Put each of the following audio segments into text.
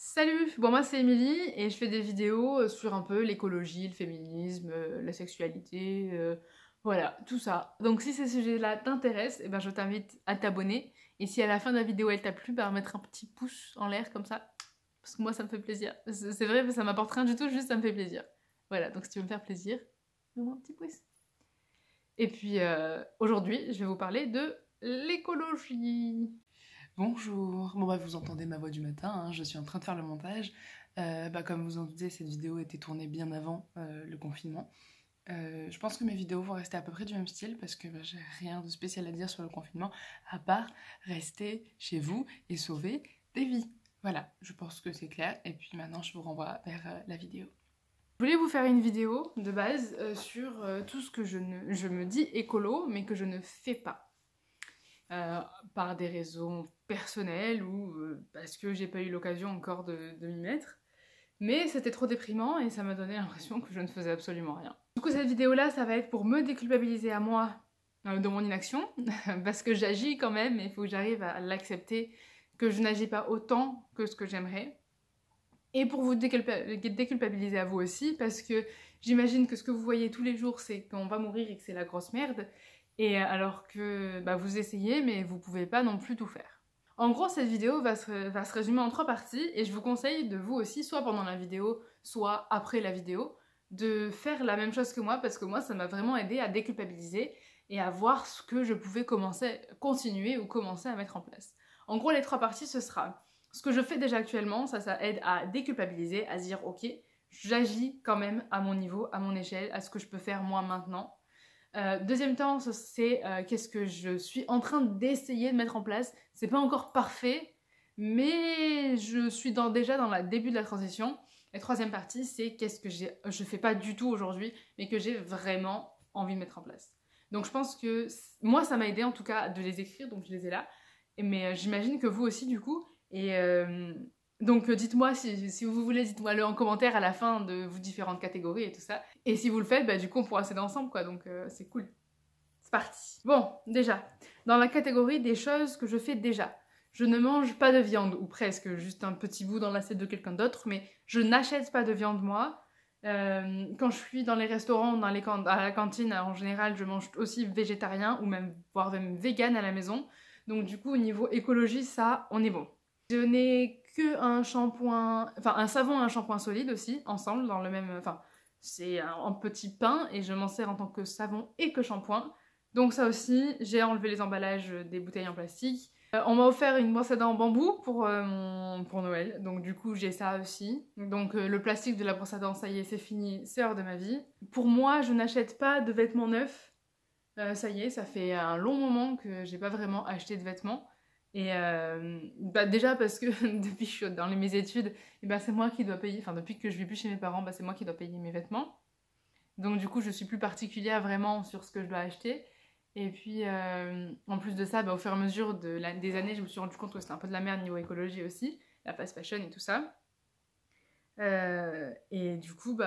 Salut! Bon moi c'est Émilie et je fais des vidéos sur un peu l'écologie, le féminisme, la sexualité, voilà, tout ça. Donc si ces sujets-là t'intéressent, eh ben, je t'invite à t'abonner. Et si à la fin de la vidéo elle t'a plu, bah mettre un petit pouce en l'air comme ça. Parce que moi ça me fait plaisir. C'est vrai, ça m'apporte rien du tout, juste ça me fait plaisir. Voilà, donc si tu veux me faire plaisir, mets-moi un petit pouce. Et puis aujourd'hui, je vais vous parler de l'écologie. Bonjour, bon bah vous entendez ma voix du matin, hein, je suis en train de faire le montage. Comme vous en doutez, cette vidéo a été tournée bien avant le confinement. Je pense que mes vidéos vont rester à peu près du même style parce que j'ai rien de spécial à dire sur le confinement à part rester chez vous et sauver des vies. Voilà, je pense que c'est clair et puis maintenant je vous renvoie vers la vidéo. Je voulais vous faire une vidéo de base sur tout ce que je me dis écolo mais que je ne fais pas. Par des raisons personnelles ou parce que j'ai pas eu l'occasion encore de m'y mettre. Mais c'était trop déprimant et ça m'a donné l'impression que je ne faisais absolument rien. Du coup cette vidéo là ça va être pour me déculpabiliser à moi de mon inaction parce que j'agis quand même et il faut que j'arrive à l'accepter que je n'agis pas autant que ce que j'aimerais. Et pour vous déculpabiliser à vous aussi parce que j'imagine que ce que vous voyez tous les jours c'est qu'on va mourir et que c'est la grosse merde. Et alors que bah, vous essayez, mais vous pouvez pas non plus tout faire. En gros, cette vidéo va se résumer en 3 parties, et je vous conseille de vous aussi, soit pendant la vidéo, soit après la vidéo, de faire la même chose que moi, parce que moi, ça m'a vraiment aidé à déculpabiliser et à voir ce que je pouvais continuer ou commencer à mettre en place. En gros, les 3 parties, ce sera ce que je fais déjà actuellement, ça aide à déculpabiliser, à se dire, ok, j'agis quand même à mon niveau, à mon échelle, à ce que je peux faire moi maintenant. Deuxième temps, c'est qu'est-ce que je suis en train d'essayer de mettre en place. C'est pas encore parfait, mais je suis déjà dans le début de la transition. Et troisième partie, c'est qu'est-ce que je fais pas du tout aujourd'hui, mais que j'ai vraiment envie de mettre en place. Donc je pense que moi, ça m'a aidé en tout cas de les écrire, donc je les ai là. Mais j'imagine que vous aussi du coup. Et donc dites-moi si vous voulez, dites-moi le en commentaire à la fin de vos différentes catégories et tout ça. Et si vous le faites, bah du coup on pourra s'aider ensemble quoi, donc c'est cool. C'est parti. Bon, déjà, dans la catégorie des choses que je fais déjà, je ne mange pas de viande, ou presque, juste un petit bout dans l'assiette de quelqu'un d'autre, mais je n'achète pas de viande moi. Quand je suis dans les restaurants, à la cantine, en général, je mange aussi végétarien, ou même, voire même vegan à la maison. Donc du coup, au niveau écologie, ça, on est bon. Je n'ai que un shampoing, enfin un savon et un shampoing solide aussi, ensemble, dans le même, enfin c'est un petit pain et je m'en sers en tant que savon et que shampoing. Donc ça aussi, j'ai enlevé les emballages des bouteilles en plastique. On m'a offert une brosse à dents en bambou pour Noël, donc du coup j'ai ça aussi. Donc le plastique de la brosse à dents, ça y est, c'est fini, c'est hors de ma vie. Pour moi, je n'achète pas de vêtements neufs. Ça y est, ça fait un long moment que j'ai pas vraiment acheté de vêtements. Et déjà parce que depuis que je suis dans mes études, et c'est moi qui dois payer, enfin depuis que je vis plus chez mes parents, c'est moi qui dois payer mes vêtements. Donc du coup je suis plus particulière vraiment sur ce que je dois acheter. Et puis en plus de ça, au fur et à mesure des années, je me suis rendu compte que c'était un peu de la merde niveau écologie aussi, la fast fashion et tout ça. Et du coup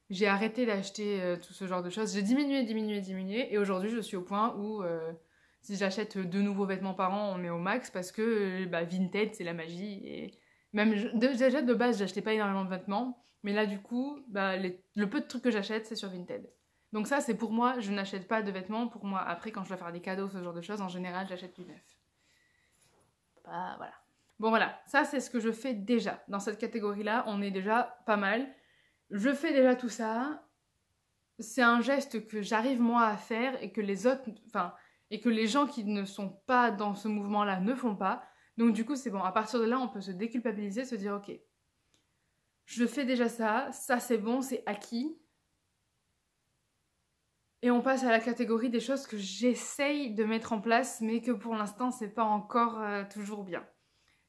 j'ai arrêté d'acheter tout ce genre de choses. J'ai diminué et aujourd'hui je suis au point où si j'achète 2 nouveaux vêtements par an, on met au max parce que Vinted, c'est la magie. Et même déjà de base, j'achetais pas énormément de vêtements, mais là du coup, le peu de trucs que j'achète, c'est sur Vinted. Donc ça, c'est pour moi, je n'achète pas de vêtements. Pour moi, après, quand je dois faire des cadeaux, ce genre de choses, en général, j'achète du neuf. Voilà. Bon voilà, ça c'est ce que je fais déjà. Dans cette catégorie-là, on est déjà pas mal. Je fais déjà tout ça. C'est un geste que j'arrive moi à faire et que les autres, enfin, et que les gens qui ne sont pas dans ce mouvement-là ne font pas. Donc du coup, c'est bon. À partir de là, on peut se déculpabiliser, se dire, ok, je fais déjà ça, ça c'est bon, c'est acquis. Et on passe à la catégorie des choses que j'essaye de mettre en place, mais que pour l'instant, c'est pas encore toujours bien.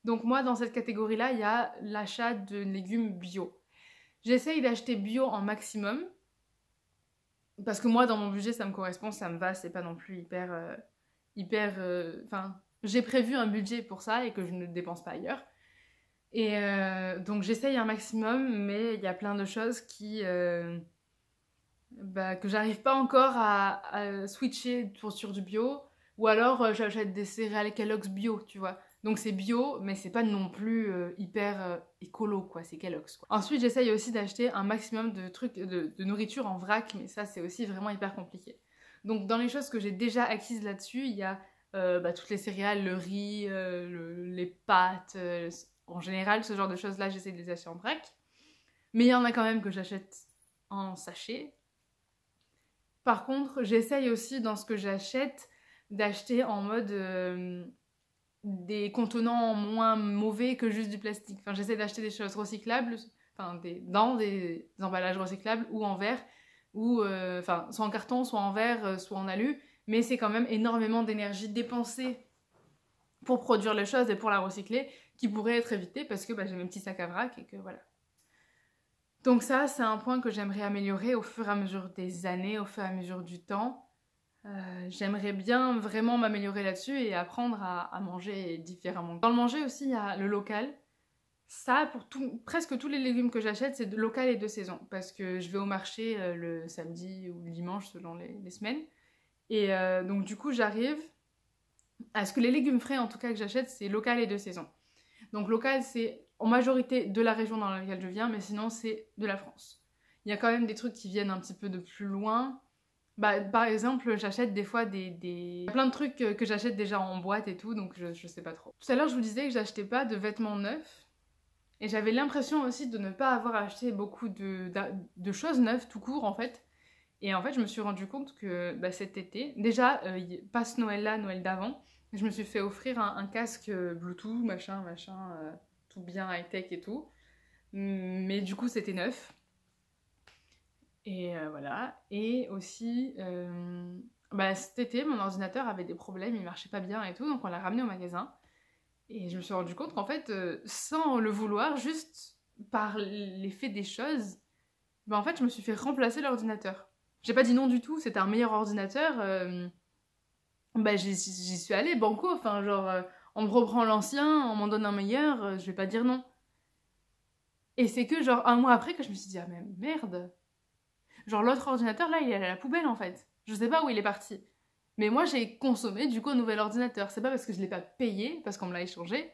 Donc moi, dans cette catégorie-là, il y a l'achat de légumes bio. J'essaye d'acheter bio en maximum, parce que moi, dans mon budget, ça me correspond, ça me va, c'est pas non plus hyper... Enfin, j'ai prévu un budget pour ça et que je ne dépense pas ailleurs. Et donc j'essaye un maximum, mais il y a plein de choses que j'arrive pas encore à switcher sur du bio. Ou alors j'achète des céréales Kellogg's bio, tu vois. Donc c'est bio, mais c'est pas non plus hyper écolo, quoi, c'est Kellogg's, quoi. Ensuite, j'essaye aussi d'acheter un maximum de trucs, de nourriture en vrac, mais ça, c'est aussi vraiment hyper compliqué. Donc dans les choses que j'ai déjà acquises là-dessus, il y a toutes les céréales, le riz, les pâtes, en général, ce genre de choses-là, j'essaie de les acheter en vrac. Mais il y en a quand même que j'achète en sachet. Par contre, j'essaye aussi dans ce que j'achète d'acheter en mode des contenants moins mauvais que juste du plastique. Enfin, j'essaie d'acheter des choses recyclables, enfin, dans des emballages recyclables ou en verre, ou soit en carton, soit en verre, soit en alu. Mais c'est quand même énormément d'énergie dépensée pour produire les choses et pour la recycler qui pourrait être évitée parce que j'ai mes petits sacs à vrac et que voilà. Donc ça, c'est un point que j'aimerais améliorer au fur et à mesure des années, au fur et à mesure du temps. J'aimerais bien vraiment m'améliorer là-dessus et apprendre à manger différemment. Dans le manger aussi, il y a le local. Ça, pour presque tous les légumes que j'achète, c'est de local et de saison. Parce que je vais au marché le samedi ou le dimanche selon les semaines. Et donc du coup, j'arrive à ce que les légumes frais, en tout cas, que j'achète, c'est local et de saison. Donc local, c'est en majorité de la région dans laquelle je viens, mais sinon, c'est de la France. Il y a quand même des trucs qui viennent un petit peu de plus loin. Par exemple, j'achète des fois plein de trucs que j'achète déjà en boîte et tout, donc je sais pas trop. Tout à l'heure, je vous disais que j'achetais pas de vêtements neufs. Et j'avais l'impression aussi de ne pas avoir acheté beaucoup de choses neuves tout court, en fait. Et en fait, je me suis rendu compte que cet été, déjà, pas ce Noël-là, Noël d'avant, je me suis fait offrir un casque Bluetooth, machin, tout bien high-tech et tout. Mais du coup, c'était neuf. Et voilà. Et aussi, cet été, mon ordinateur avait des problèmes, il marchait pas bien et tout, donc on l'a ramené au magasin. Et je me suis rendu compte qu'en fait, sans le vouloir, juste par l'effet des choses, en fait, je me suis fait remplacer l'ordinateur. J'ai pas dit non du tout, c'était un meilleur ordinateur. J'y suis allée, banco, enfin, genre, on me reprend l'ancien, on m'en donne un meilleur, je vais pas dire non. Et c'est que, genre, un mois après que je me suis dit, ah, mais merde! Genre, l'autre ordinateur, là, il est à la poubelle, en fait. Je sais pas où il est parti. Mais moi, j'ai consommé, du coup, un nouvel ordinateur. C'est pas parce que je l'ai pas payé, parce qu'on me l'a échangé,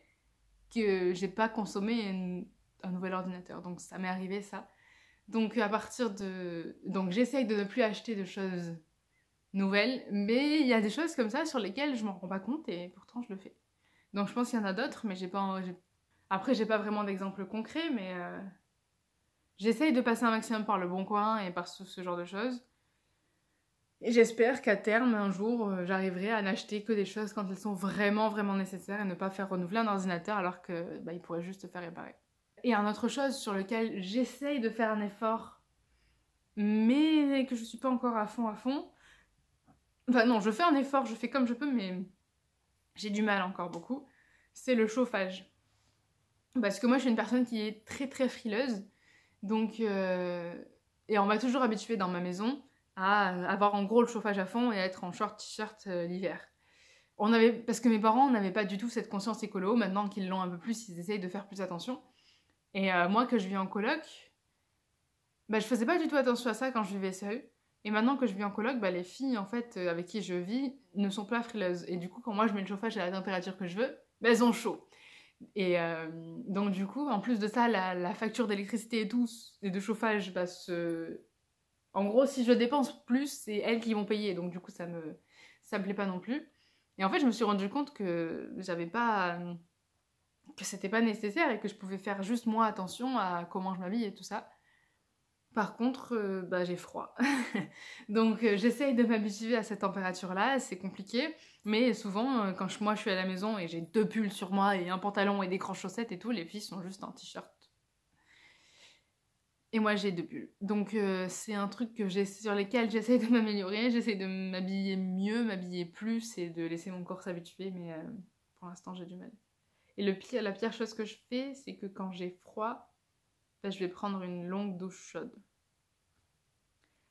que j'ai pas consommé un nouvel ordinateur. Donc, ça m'est arrivé, ça. Donc, Donc, j'essaye de ne plus acheter de choses nouvelles, mais il y a des choses comme ça sur lesquelles je m'en rends pas compte, et pourtant, je le fais. Donc, je pense qu'il y en a d'autres, mais après, j'ai pas vraiment d'exemple concret, mais... J'essaye de passer un maximum par le Bon Coin et par ce genre de choses. Et j'espère qu'à terme, un jour, j'arriverai à n'acheter que des choses quand elles sont vraiment, vraiment nécessaires et ne pas faire renouveler un ordinateur alors que il pourrait juste se faire réparer. Et une autre chose sur laquelle j'essaye de faire un effort, mais que je suis pas encore à fond. Enfin non, je fais un effort, je fais comme je peux, mais j'ai du mal encore beaucoup. C'est le chauffage. Parce que moi, je suis une personne qui est très, très frileuse. Donc, et on m'a toujours habituée dans ma maison à avoir en gros le chauffage à fond et à être en short t-shirt l'hiver. Parce que mes parents n'avaient pas du tout cette conscience écolo, maintenant qu'ils l'ont un peu plus, ils essayent de faire plus attention. Et moi, que je vis en coloc, je faisais pas du tout attention à ça quand je vivais seule. Et maintenant que je vis en coloc, les filles en fait avec qui je vis ne sont pas frileuses. Et du coup, quand moi je mets le chauffage à la température que je veux, elles ont chaud. Et donc du coup, en plus de ça, la facture d'électricité et tout, et de chauffage, en gros, si je dépense plus, c'est elles qui vont payer. Donc du coup, ça me plaît pas non plus. Et en fait, je me suis rendu compte que que c'était pas nécessaire et que je pouvais faire juste moi attention à comment je m'habille et tout ça. Par contre, j'ai froid. Donc j'essaye de m'habituer à cette température-là, c'est compliqué. Mais souvent, quand moi je suis à la maison et j'ai 2 pulls sur moi et un pantalon et des grandes chaussettes et tout, les filles sont juste en t-shirt. Et moi j'ai 2 pulls. Donc c'est un truc sur lequel j'essaye de m'améliorer, j'essaye de m'habiller mieux, m'habiller plus et de laisser mon corps s'habituer, mais pour l'instant j'ai du mal. Et la pire chose que je fais, c'est que quand j'ai froid, je vais prendre une longue douche chaude.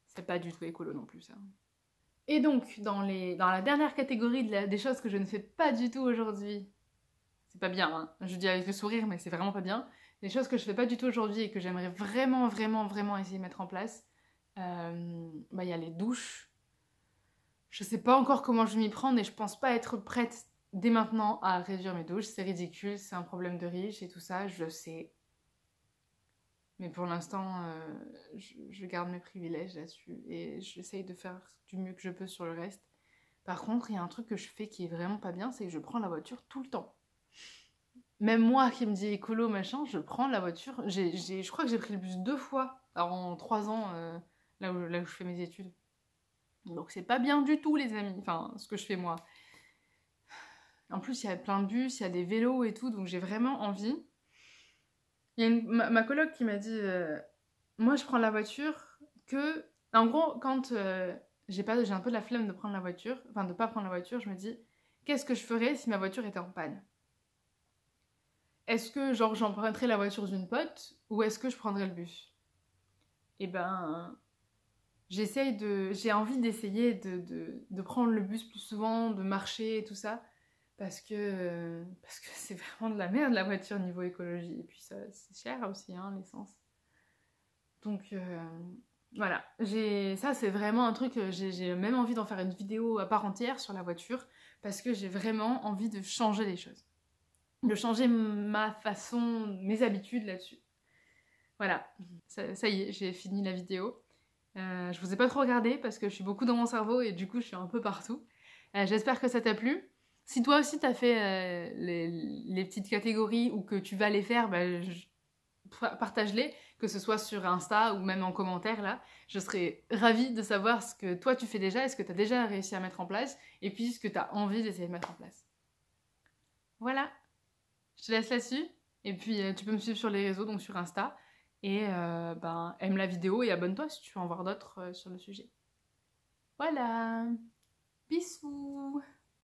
C'est pas du tout écolo non plus ça. Et donc, dans la dernière catégorie des choses que je ne fais pas du tout aujourd'hui, c'est pas bien, hein, je dis avec le sourire, mais c'est vraiment pas bien, les choses que je fais pas du tout aujourd'hui et que j'aimerais vraiment, vraiment, vraiment essayer de mettre en place, y a les douches. Je sais pas encore comment je vais m'y prendre et je pense pas être prête dès maintenant à réduire mes douches. C'est ridicule, c'est un problème de riche et tout ça, je sais. Mais pour l'instant, je garde mes privilèges là-dessus et j'essaye de faire du mieux que je peux sur le reste. Par contre, il y a un truc que je fais qui est vraiment pas bien, c'est que je prends la voiture tout le temps. Même moi qui me dis écolo, machin, je prends la voiture. Je crois que j'ai pris le bus 2 fois en 3 ans, là où je fais mes études. Donc c'est pas bien du tout, les amis. Enfin, ce que je fais moi. En plus, il y a plein de bus, il y a des vélos et tout, donc j'ai vraiment envie. Il y a ma coloc qui m'a dit moi, je prends la voiture que. En gros, quand j'ai un peu de la flemme de prendre la voiture, enfin de pas prendre la voiture, je me dis qu'est-ce que je ferais si ma voiture était en panne? Est-ce que genre j'emprunterais la voiture d'une pote ou est-ce que je prendrais le bus? Et ben j'ai envie d'essayer de prendre le bus plus souvent, de marcher et tout ça, parce que c'est vraiment de la merde la voiture niveau écologie, et puis ça c'est cher aussi hein, l'essence. Donc voilà, ça c'est vraiment un truc, j'ai même envie d'en faire une vidéo à part entière sur la voiture, parce que j'ai vraiment envie de changer les choses. De changer ma façon, mes habitudes là-dessus. Voilà, ça y est, j'ai fini la vidéo. Je vous ai pas trop regardé parce que je suis beaucoup dans mon cerveau et du coup je suis un peu partout. J'espère que ça t'a plu. Si toi aussi t'as fait les petites catégories ou que tu vas les faire, bah, partage-les, que ce soit sur Insta ou même en commentaire là. Je serais ravie de savoir ce que toi tu fais déjà, est-ce que t'as déjà réussi à mettre en place et puis ce que t'as envie d'essayer de mettre en place. Voilà, je te laisse là-dessus et puis tu peux me suivre sur les réseaux, donc sur Insta. Et aime la vidéo et abonne-toi si tu veux en voir d'autres sur le sujet. Voilà, bisous.